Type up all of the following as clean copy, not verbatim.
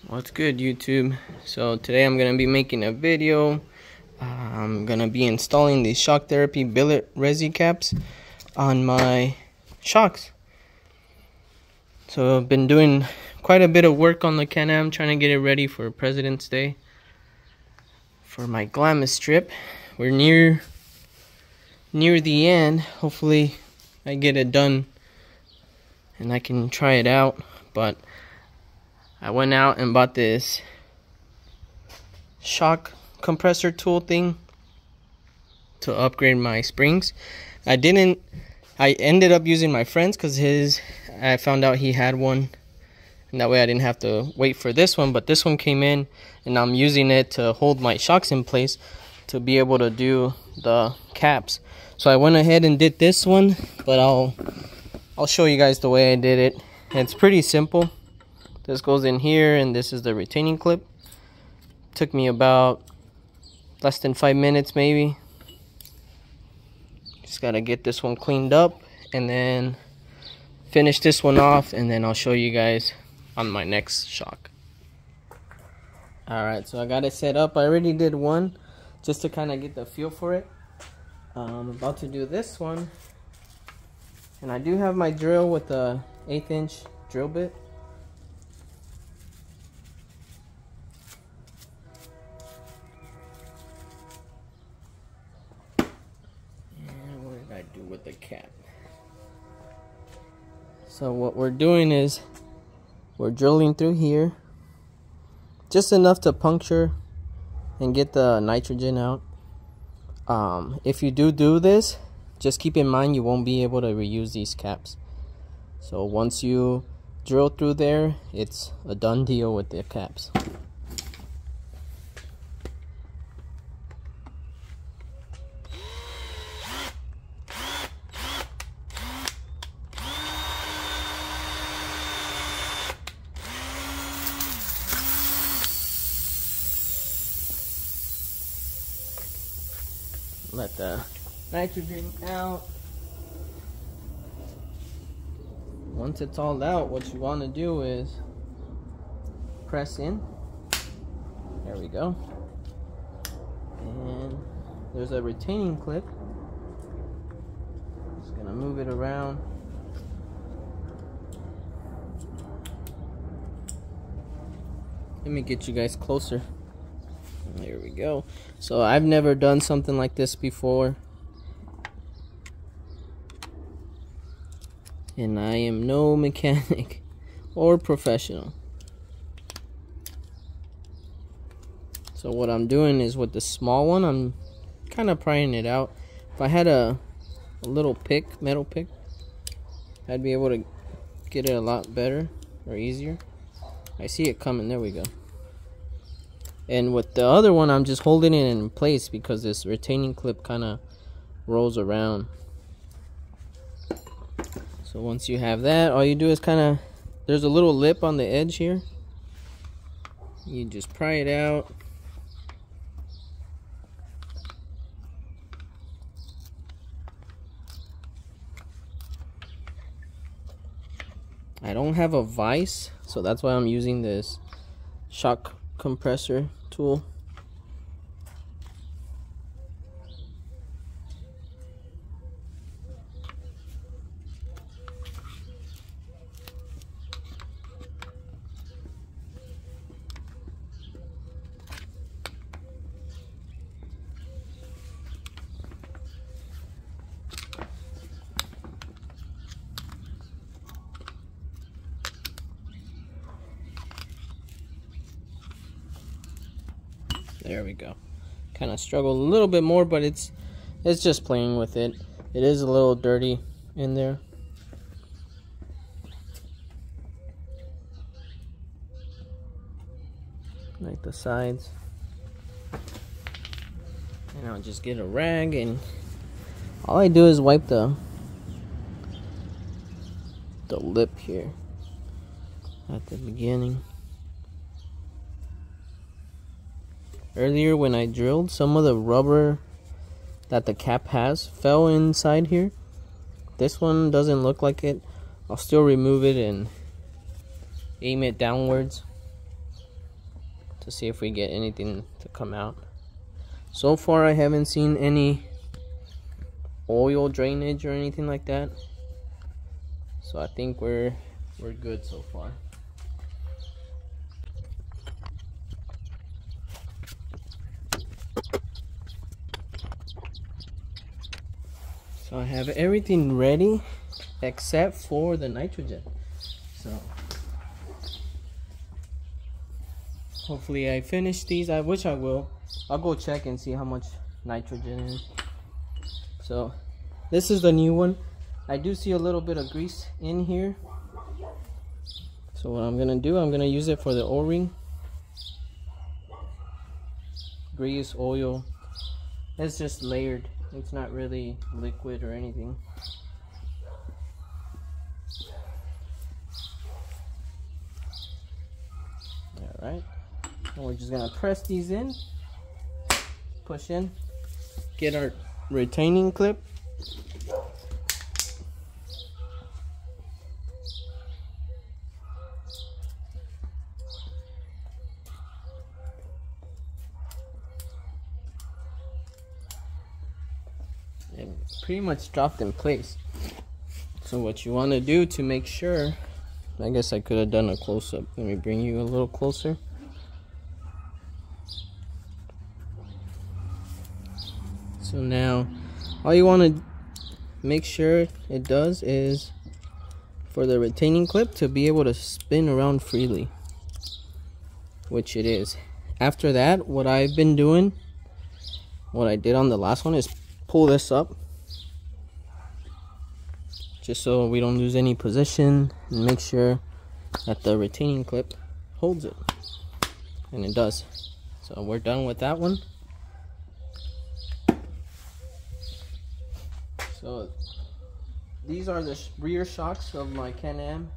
What's good, YouTube? So today I'm gonna be making a video. I'm gonna be installing the shock therapy billet resi caps on my shocks. So I've been doing quite a bit of work on the Can-Am, trying to get it ready for President's Day for my Glamis strip. We're near the end. Hopefully I get it done and I can try it out. But I went out and bought this shock compressor tool thing to upgrade my springs. I ended up using my friend's because I found out he had one, and that way I didn't have to wait for this one. But this one came in and I'm using it to hold my shocks in place to be able to do the caps. So I went ahead and did this one, but I'll show you guys the way I did it. It's pretty simple. This goes in here, and this is the retaining clip. Took me about less than 5 minutes maybe. Just gotta get this one cleaned up and then finish this one off, and then I'll show you guys on my next shock. Alright, so I got it set up. I already did one just to kind of get the feel for it. I'm about to do this one, and I do have my drill with the 1/8 inch drill bit. Do with the cap. So what we're doing is we're drilling through here just enough to puncture and get the nitrogen out. If you do this, just keep in mind you won't be able to reuse these caps. So once you drill through there, it's a done deal with the caps. Let the nitrogen out. Once it's all out, what you want to do is press in. There we go. And there's a retaining clip. Just gonna move it around. Let me get you guys closer. There we go. So I've never done something like this before, and I am no mechanic or professional. So what I'm doing is with the small one, I'm kind of prying it out. If I had a little pick, metal pick, I'd be able to get it a lot better or easier. I see it coming. There we go. And with the other one, I'm just holding it in place because this retaining clip kind of rolls around. So once you have that, all you do is there's a little lip on the edge here. You just pry it out. I don't have a vise, so that's why I'm using this shock compressor tool. There we go. Kind of struggle a little bit more, but it's just playing with it. It is a little dirty in there. Like the sides. And I'll just get a rag, and all I do is wipe the lip here at the beginning. Earlier when I drilled, some of the rubber that the cap has fell inside here. This one doesn't look like it. I'll still remove it and aim it downwards. to see if we get anything to come out. So far I haven't seen any oil drainage or anything like that, so I think we're good so far. So I have everything ready except for the nitrogen. So hopefully I finish these, which I will. I'll go check and see how much nitrogen is. So this is the new one. I do see a little bit of grease in here. So what I'm gonna do, I'm gonna use it for the O-ring. Grease, oil, it's just layered. It's not really liquid or anything. Alright, and we're just gonna press these in, push in, get our retaining clip. And pretty much dropped in place. So what you want to do to make sure, I guess I could have done a close-up. Let me bring you a little closer. So now all you want to make sure it does is for the retaining clip to be able to spin around freely, which it is. After that, what I've been doing, what I did on the last one, is pull this up just so we don't lose any position, and make sure that the retaining clip holds it, and it does. So we're done with that one. So these are the rear shocks of my Can-Am.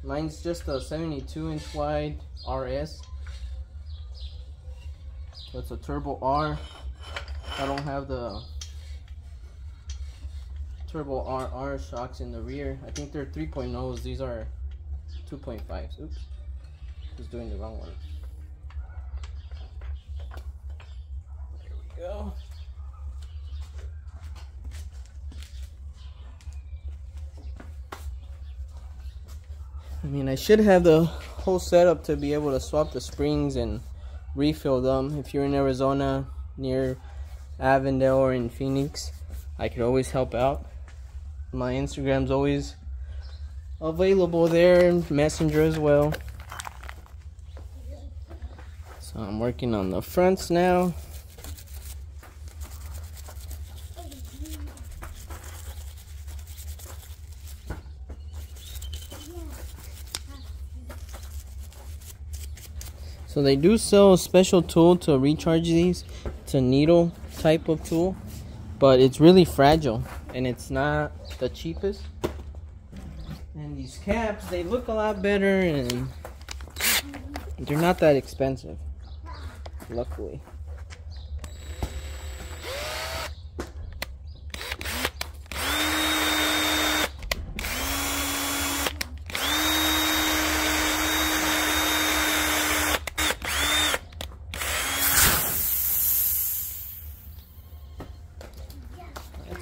Mine's just a 72-inch wide RS. So it's a Turbo R. I don't have the Turbo RR shocks in the rear. I think they're 3.0s. These are 2.5s. Oops, just doing the wrong one. There we go. I mean, I should have the whole setup to be able to swap the springs and refill them. If you're in Arizona near Avondale or in Phoenix, I could always help out. My Instagram's always available there, and Messenger as well. So I'm working on the fronts now. So they do sell a special tool to recharge these. It's a needle type of tool, but it's really fragile and it's not the cheapest. And these caps, they look a lot better and they're not that expensive, luckily.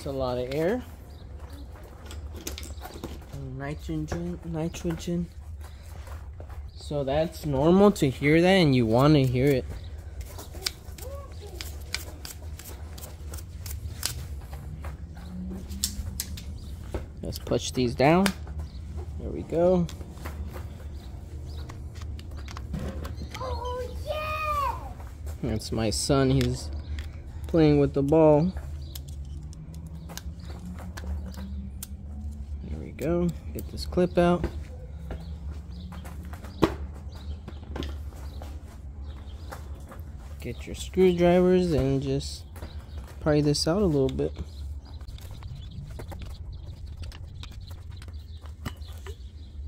A lot of air, nitrogen. So that's normal to hear that, and you want to hear it. Let's push these down. There we go. Oh, yeah! That's my son. He's playing with the ball. Go get this clip out. Get your screwdrivers and just pry this out a little bit.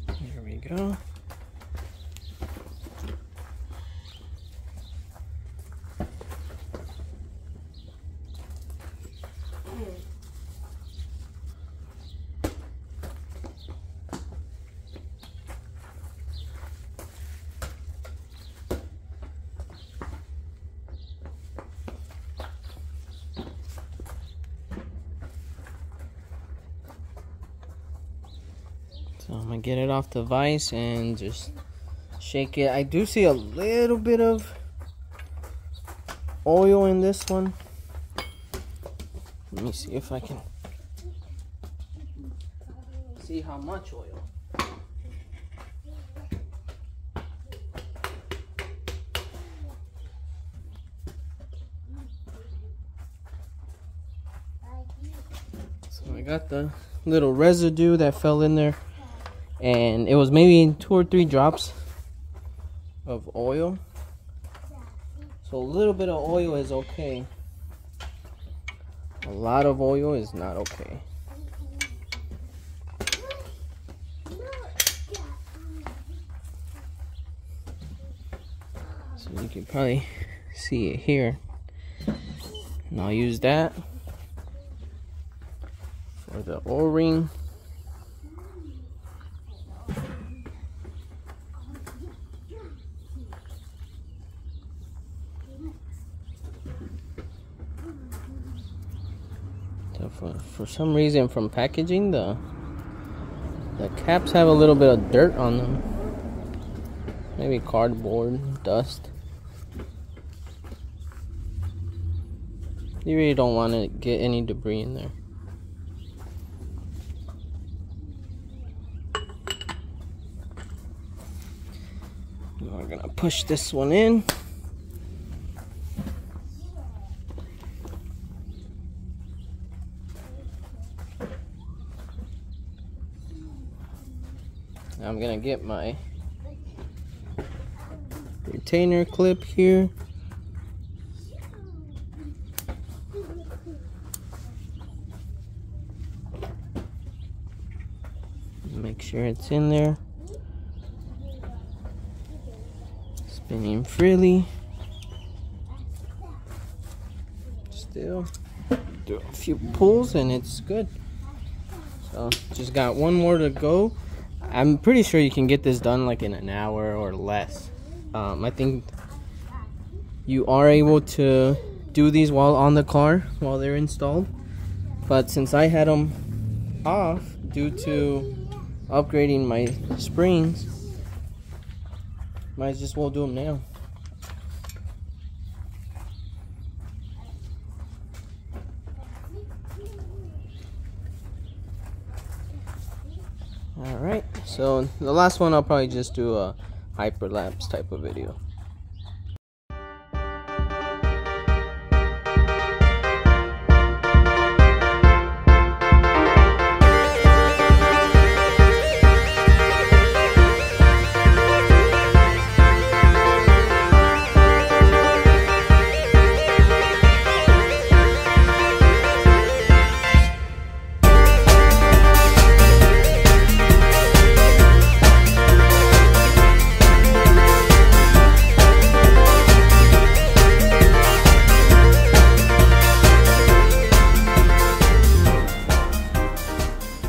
There we go. So I'm gonna get it off the vise and just shake it. I do see a little bit of oil in this one. Let me see if I can see how much oil. So I got the little residue that fell in there, and it was maybe 2 or 3 drops of oil. So a little bit of oil is okay. A lot of oil is not okay. So you can probably see it here. And I'll use that for the O-ring. So for some reason, from packaging, the caps have a little bit of dirt on them. Maybe cardboard, dust. You really don't want to get any debris in there. We're gonna push this one in. I'm gonna get my retainer clip here. Make sure it's in there. Spinning freely. Still do a few pulls and it's good. So just got one more to go. I'm pretty sure you can get this done like in an hour or less. I think you are able to do these while on the car, while they're installed. But since I had them off due to upgrading my springs, might as well do them now. Alright, so the last one I'll probably just do a hyperlapse type of video.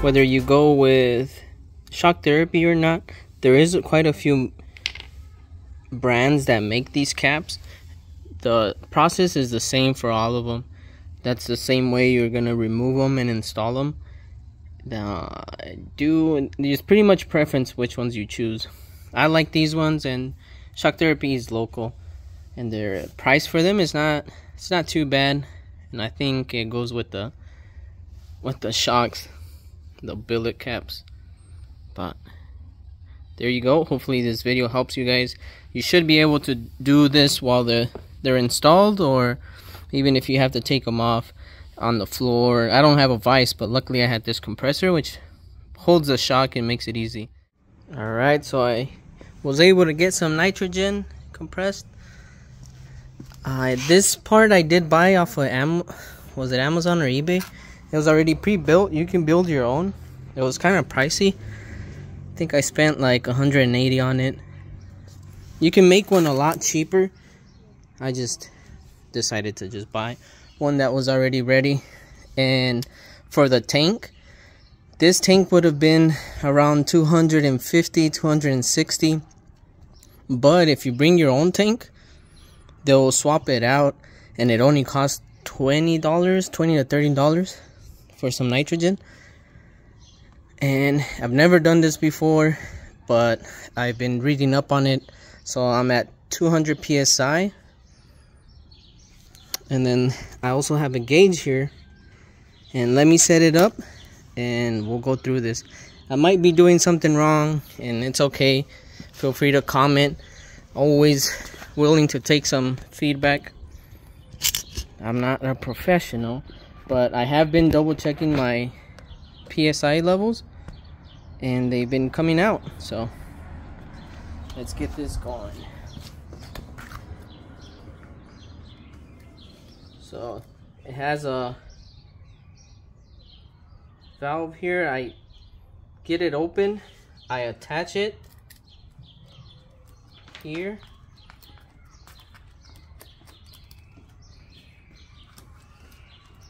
Whether you go with shock therapy or not, there is quite a few brands that make these caps. The process is the same for all of them. That's the same way you're gonna remove them and install them. There's pretty much preference which ones you choose. I like these ones, and shock therapy is local, and their price for them is not too bad, and I think it goes with the shocks, the billet caps. But there you go. Hopefully this video helps you guys. You should be able to do this while they're installed, or even if you have to take them off on the floor. I don't have a vise, but luckily I had this compressor which holds the shock and makes it easy. Alright, so I was able to get some nitrogen compressed. This part I did buy off of was it Amazon or eBay? It was already pre-built. You can build your own. It was kind of pricey. I think I spent like 180 on it. You can make one a lot cheaper. I just decided to just buy one that was already ready. And for the tank, this tank would have been around 250, 260. But if you bring your own tank, they'll swap it out, and it only costs $20 to $30 for some nitrogen. And I've never done this before, but I've been reading up on it. So I'm at 200 psi, and then I also have a gauge here. And let me set it up and we'll go through this. I might be doing something wrong, and it's okay. Feel free to comment. Always willing to take some feedback. I'm not a professional, but I have been double checking my PSI levels, and they've been coming out. So let's get this going. So it has a valve here. I get it open, I attach it here.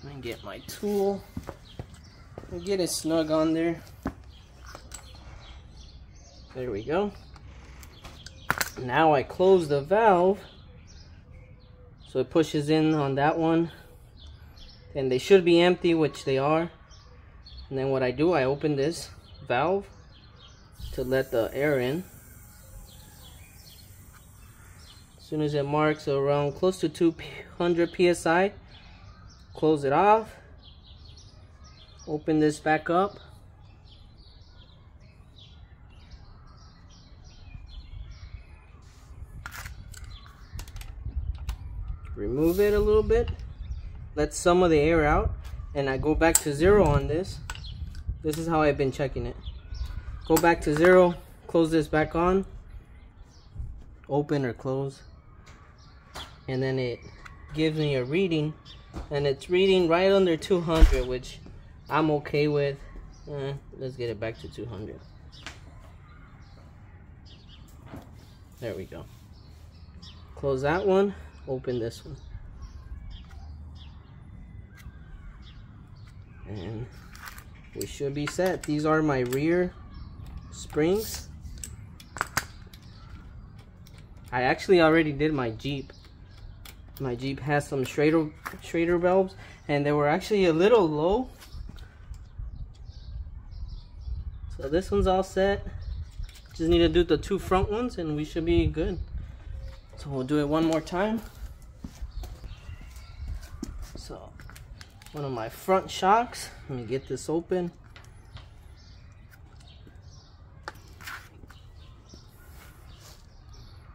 Let me get my tool and get it snug on there. There we go. Now I close the valve so it pushes in on that one, and they should be empty, which they are. And then what I do, I open this valve to let the air in. As soon as it marks around close to 200 psi, close it off, open this back up, remove it a little bit, let some of the air out, and I go back to 0 on this. This is how I've been checking it. Go back to 0, close this back on, open or close, and then it gives me a reading, and it's reading right under 200, which I'm okay with. Let's get it back to 200. There we go. Close that one, open this one, and we should be set. These are my rear springs. I actually already did my Jeep. My Jeep has some Schrader valves, and they were actually a little low. So this one's all set. Just need to do the 2 front ones and we should be good. So we'll do it one more time. So one of my front shocks, let me get this open.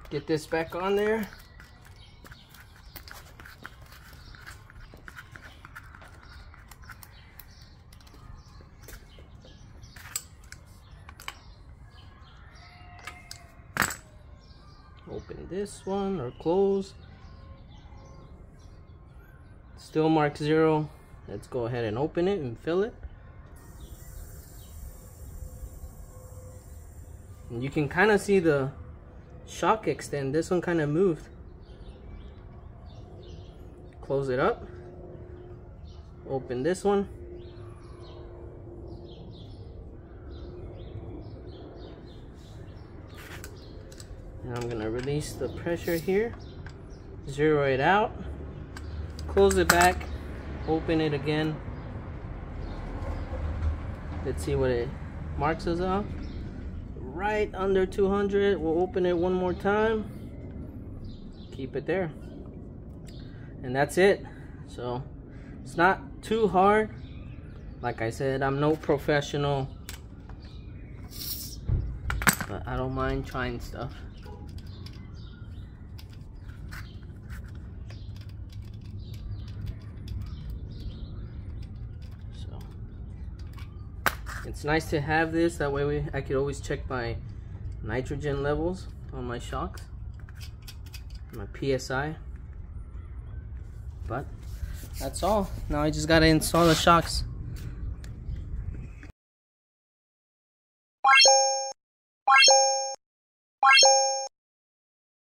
Get this back on there. Open this one or close. Still mark 0. Let's go ahead and open it and fill it. And you can kind of see the shock extend. This one kind of moved. Close it up. Open this one. And I'm gonna release the pressure here, 0 it out, close it back, open it again. Let's see what it marks us off. Right under 200. We'll open it one more time, keep it there, and that's it. So it's not too hard. Like I said, I'm no professional, but I don't mind trying stuff. It's nice to have this, that way I could always check my nitrogen levels on my shocks, my PSI. But that's all. Now I just gotta install the shocks.